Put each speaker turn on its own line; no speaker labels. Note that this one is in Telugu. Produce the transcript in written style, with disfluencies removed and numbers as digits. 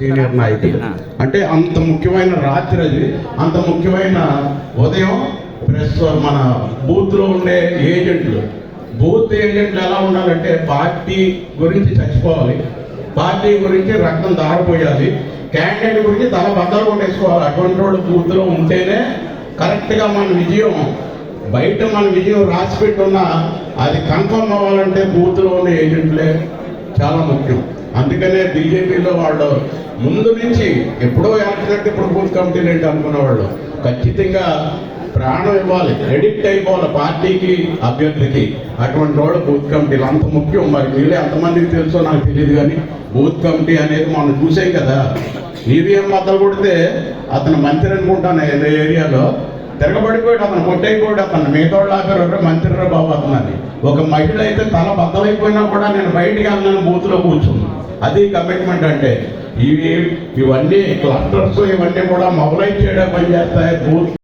సీనియర్ నాయకులు అంటే అంత ముఖ్యమైన రాత్రి అది, అంత ముఖ్యమైన ఉదయం. ప్రెస్ మన బూత్లో ఉండే ఏజెంట్లు, బూత్ ఏజెంట్లు ఎలా ఉండాలంటే పార్టీ గురించి చచ్చిపోవాలి, పార్టీ గురించి రక్తం దారిపోయాలి, క్యాండిడేట్ గురించి తల బద్దలు కొట్టేసుకోవాలి. అటువంటి వాళ్ళు బూత్లో ఉంటేనే కరెక్ట్గా మన విజయం, బయట మన విజయం రాసి పెట్టున్నా అది కన్ఫర్మ్ అవ్వాలంటే బూత్లో ఉండే ఏజెంట్లే చాలా ముఖ్యం. అందుకనే బీజేపీలో వాళ్ళు ముందు నుంచి ఎప్పుడో ఎలక్షన్ ఇప్పుడు బూత్ కమిటీలు ఏంటి అనుకునేవాళ్ళు ఖచ్చితంగా ప్రాణం ఇవ్వాలి, ఎడిక్ట్ అయిపోవాలి పార్టీకి, అభ్యర్థికి. అటువంటి వాళ్ళు బూత్ కమిటీలు అంత ముఖ్యం. మరి మీరే ఎంతమందికి తెలుసో నాకు తెలియదు, కానీ బూత్ కమిటీ అనేది మనం చూసాం కదా. ఈవీఎం బద్దలు కొడితే అతను మంత్రి అనుకుంటాను ఏరియాలో తిరగబడిపోయాడు, అతను కొట్టయిపోయాడు, అతను మిగతా వాళ్ళు ఆపారు మంత్రిరా బాబు అతనని. ఒక మహిళ అయితే తల బద్దలైపోయినా కూడా నేను బయటికి వెళ్ళిన బూత్లో కూర్చున్నాను. అది కమిట్మెంట్ అంటే. ఇవన్నీ క్లస్టర్స్ ఇవన్నీ కూడా మొబలైజ్ చేయడం పనిచేస్తాయి. బూత్